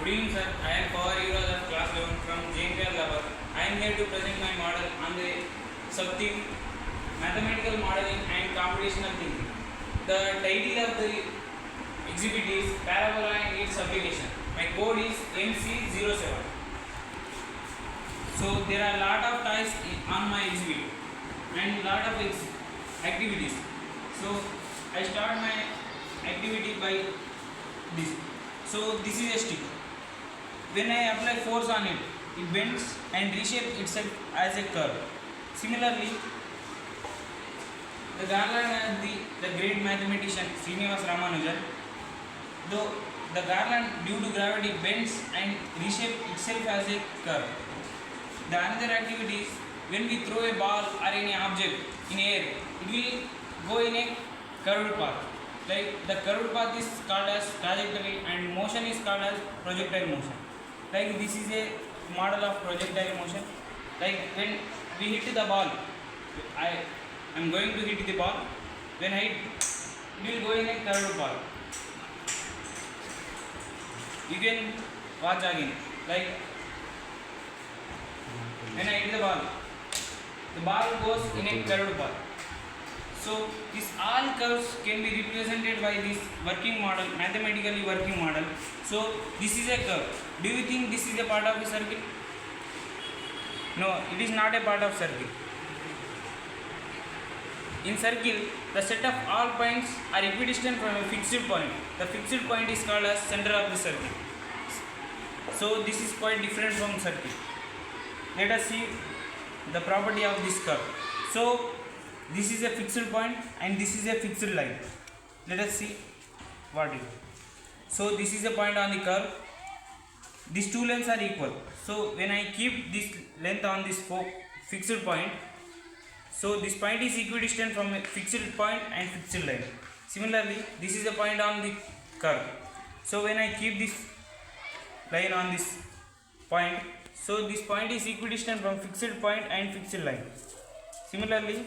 Good evening, sir. I am Power Hero of class 11 from Adilabad. I am here to present my model on the subtheme mathematical modeling and computational thinking. The title of the exhibit is Parabola and its application. My code is MC07. So there are a lot of toys on my exhibit and lot of activities. So I start my activity by this. So this is a stick. When I apply force on it, it bends and reshapes itself as a curve. Similarly, the garland of the great mathematician Srinivas Ramanujan, though the garland due to gravity bends and reshapes itself as a curve. The another activity is when we throw a ball or any object in air, it will go in a curved path. Like the curved path is called as trajectory and motion is called as projectile motion. Like this is a model of projectile motion. Like when we hit the ball, I am going to hit the ball. When I hit, it will go in a curved path. You can watch again. Like when I hit the ball goes in a curved path. So these all curves can be represented by this working model, mathematically working model. So this is a curve. Do you think this is a part of a circle? No, it is not a part of circle. In circle, the set of all points are equidistant from a fixed point. The fixed point is called as center of the circle. So this is quite different from circle. Let us see the property of this curve. So this is a fixed point and this is a fixed line. Let us see what it is. So this is a point on the curve. These two lengths are equal. So when I keep this length on this fixed point, so this point is equidistant from a fixed point and fixed line. Similarly, this is a point on the curve. So when I keep this line on this point, so this point is equidistant from fixed point and fixed line. Similarly,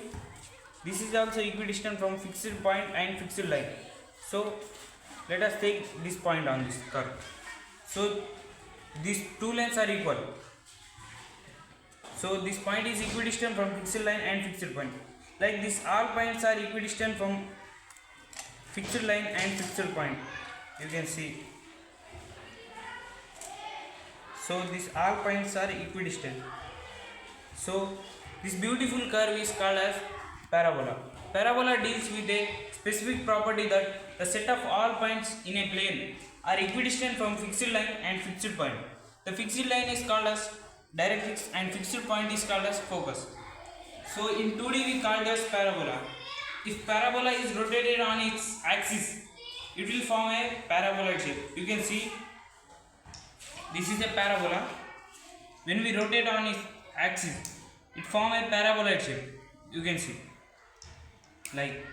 this is also equidistant from fixed point and fixed line. So let us take this point on this curve. So these two lengths are equal. So this point is equidistant from fixed line and fixed point. Like this, all points are equidistant from fixed line and fixed point. You can see. So these all points are equidistant. So this beautiful curve is called as parabola. Parabola deals with a specific property that the set of all points in a plane are equidistant from fixed line and fixed point. The fixed line is called as directrix and fixed point is called as focus. So in 2D we call it as parabola. If parabola is rotated on its axis, it will form a paraboloid shape. You can see this is a parabola. When we rotate on its axis, it forms a paraboloid shape. You can see. Like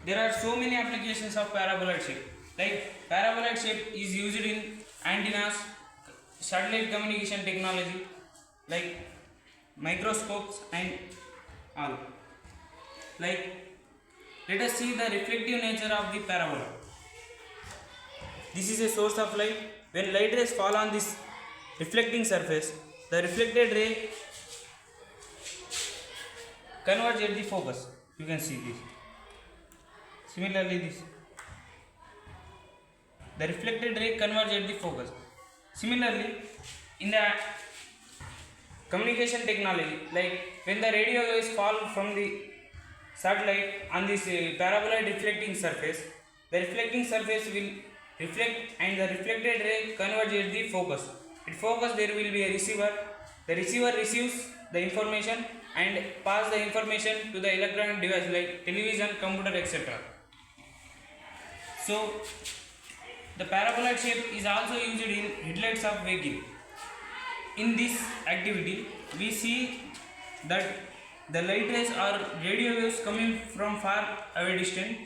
there are so many applications of paraboloid shape. Like paraboloid shape is used in antennas, satellite communication technology, like microscopes and all. Like let us see the reflective nature of the parabola. This is a source of light. When light rays fall on this reflecting surface, the reflected ray converges at the focus. You can see this. Similarly, this. The reflected ray converges at the focus. Similarly, in the communication technology, like when the radio waves fall from the satellite on this paraboloid reflecting surface, the reflecting surface will reflect and the reflected ray converges at the focus. At focus there will be a receiver. The receiver receives the information and pass the information to the electronic device like television, computer, etc. So the paraboloid shape is also used in headlights of vehicle. In this activity, we see that the light rays or radio waves coming from far away distance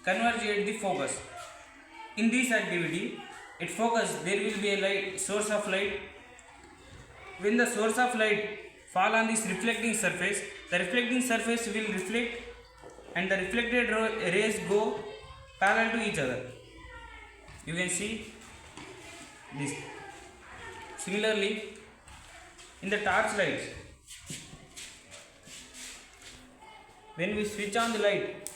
converge at the focus. In this activity, at focus there will be a light source of light. When the source of light fall on this reflecting surface, the reflecting surface will reflect and the reflected rays go parallel to each other. You can see this. Similarly, in the torch lights, when we switch on the light,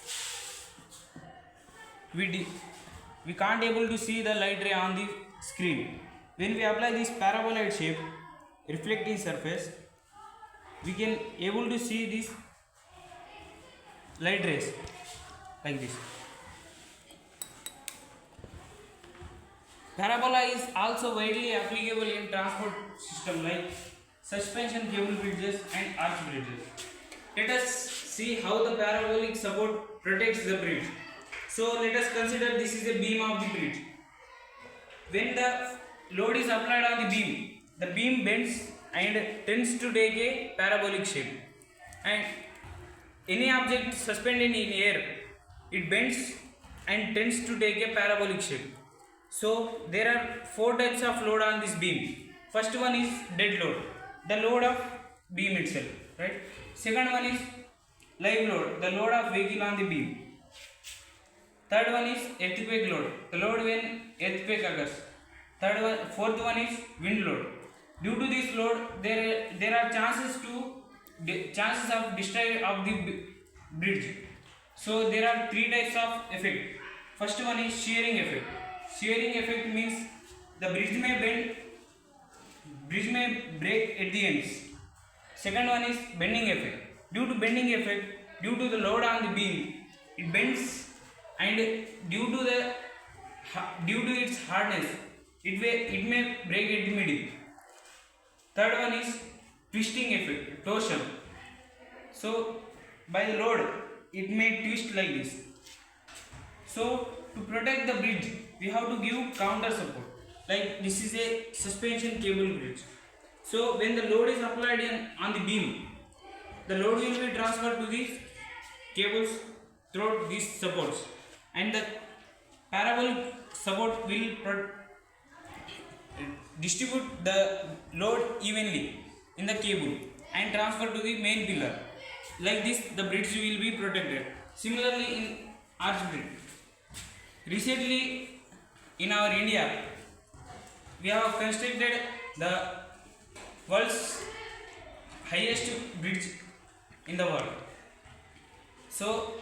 we can't able to see the light ray on the screen. When we apply this paraboloid shape reflecting surface, we can able to see this light rays like this. Parabola is also widely applicable in transport system like suspension cable bridges and arch bridges. Let us see how the parabolic support protects the bridge. So let us consider this is a beam of the bridge. When the load is applied on the beam bends and tends to take a parabolic shape. And any object suspended in air, it bends and tends to take a parabolic shape. So there are 4 types of load on this beam. First one is dead load, the load of beam itself, right? Second one is live load, the load of vehicle on the beam. Third one is earthquake load, the load when earthquake occurs. Fourth one is wind load. Due to this load, there are chances of destroy of the bridge. So there are 3 types of effect. First one is shearing effect. Shearing effect means the bridge may bend, bridge may break at the ends. Second one is bending effect. Due to bending effect, due to the load on the beam, it bends, and due to its hardness, it may break at the middle. Third one is twisting effect, torsion. So by the load, it may twist like this. So to protect the bridge, we have to give counter support. Like this is a suspension cable bridge. So when the load is applied on the beam, the load will be transferred to these cables through these supports, and the parabolic support will distribute the load evenly in the cable and transfer to the main pillar. Like this, the bridge will be protected. Similarly, in arch bridge, recently in our India, we have constructed the world's highest bridge in the world. So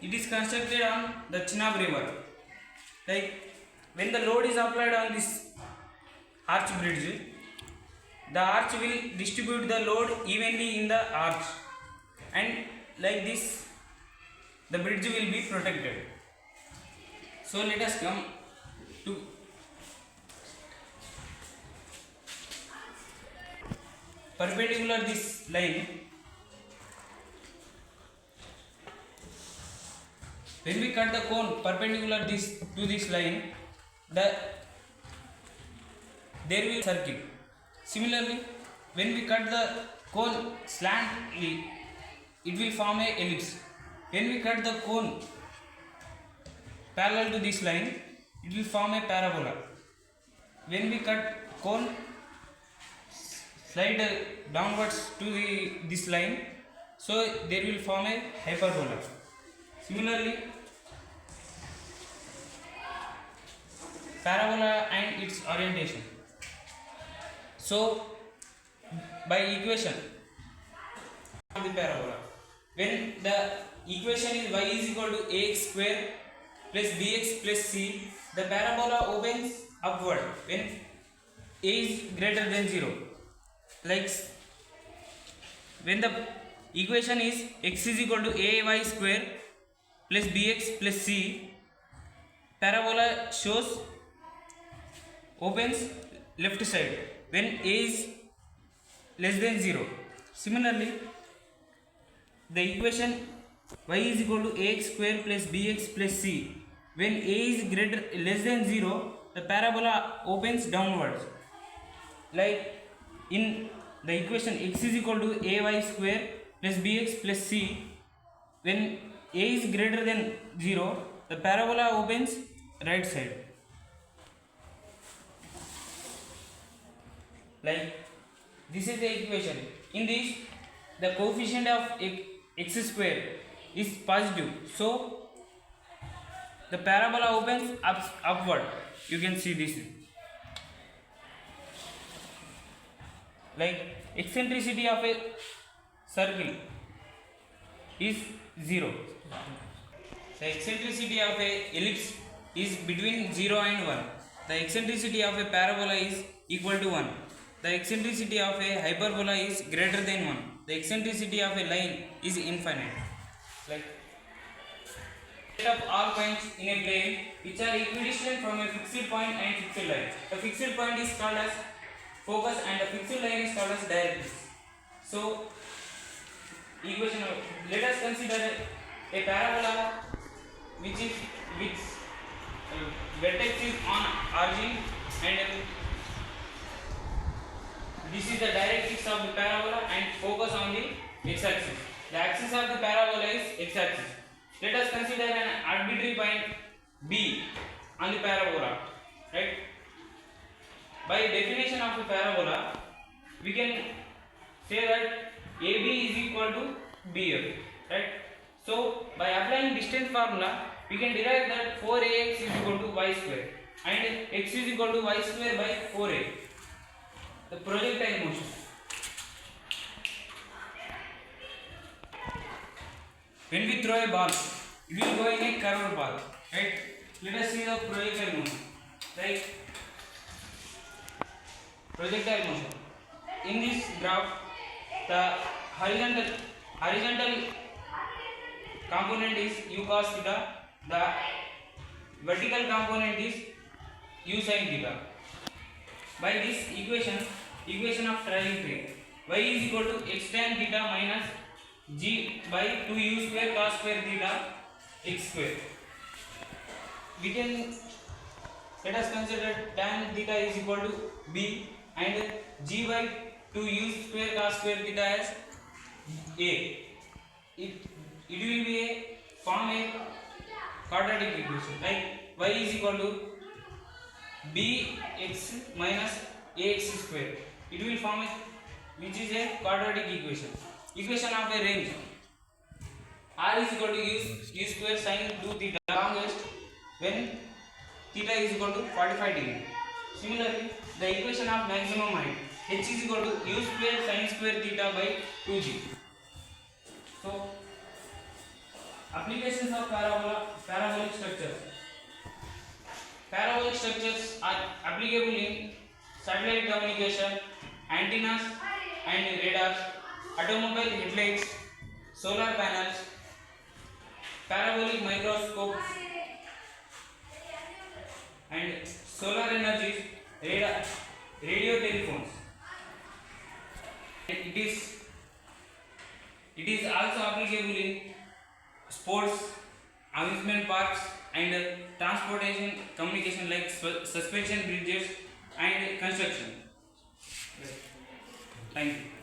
it is constructed on the Chenab river. Like when the load is applied on this arch bridge, the arch will distribute the load evenly in the arch, and like this the bridge will be protected. So let us come to perpendicular this line. When we cut the cone perpendicular to this line, there will be circle. Similarly, when we cut the cone slantly, it will form a ellipse. When we cut the cone parallel to this line, it will form a parabola. When we cut cone slide downwards to this line, so there will form a hyperbola. Similarly, parabola and its orientation. So by equation of the parabola, when the equation is y is equal to ax square plus bx plus c, the parabola opens upward when a is greater than 0. Like when the equation is x is equal to ay square plus bx plus c, parabola shows opens left side when a is less than 0. Similarly, the equation y is equal to ax square plus bx plus c, when a is less than 0, the parabola opens downwards. Like in the equation x is equal to ay square plus bx plus c, when a is greater than 0, the parabola opens right side. Like this is the equation. In this, the coefficient of x square is positive, so the parabola opens upward. You can see this. like eccentricity of a circle is 0. The eccentricity of a ellipse is between 0 and 1. The eccentricity of a parabola is equal to 1. The eccentricity of a hyperbola is greater than 1. The eccentricity of a line is infinite. Like set up all points in a plane which are equidistant from a fixed point and fixed line. The fixed point is called as focus and the fixed line is called as directrix. So equation of, let us consider a parabola which vertex is on origin and this is the directrix of the parabola and focus on the x-axis. The axis of the parabola is x-axis. Let us consider an arbitrary point B on the parabola, right? By definition of the parabola, we can say that AB is equal to BF, right? So by applying distance formula, we can derive that 4ax is equal to y square and x is equal to y square by 4a. The projectile motion. When we throw a ball, it will go in a curved path, right? Let us see the projectile motion, right? Projectile motion. In this graph, the horizontal component is u cos theta, the vertical component is u sin theta. By this equation of trajectory, y is equal to x tan theta minus g by 2u square cos square theta x square. We can let us consider tan theta is equal to b and g by 2u square cos square theta as a. It will be a form a quadratic equation like y is equal to bx minus ax square. It will form a which is a quadratic equation. Equation of a range r is equal to u square sin 2 theta longest when theta is equal to 45 degree. Similarly, the equation of maximum height h is equal to u square sin square theta by 2g. So applications of parabolic structures. Parabolic structures are applicable in satellite communication, antennas and radars, automobile headlights, solar panels, parabolic microscopes and solar energies, radio telephones. It is also applicable in sports, amusement parks and transportation communication like suspension bridges and construction. Thank you.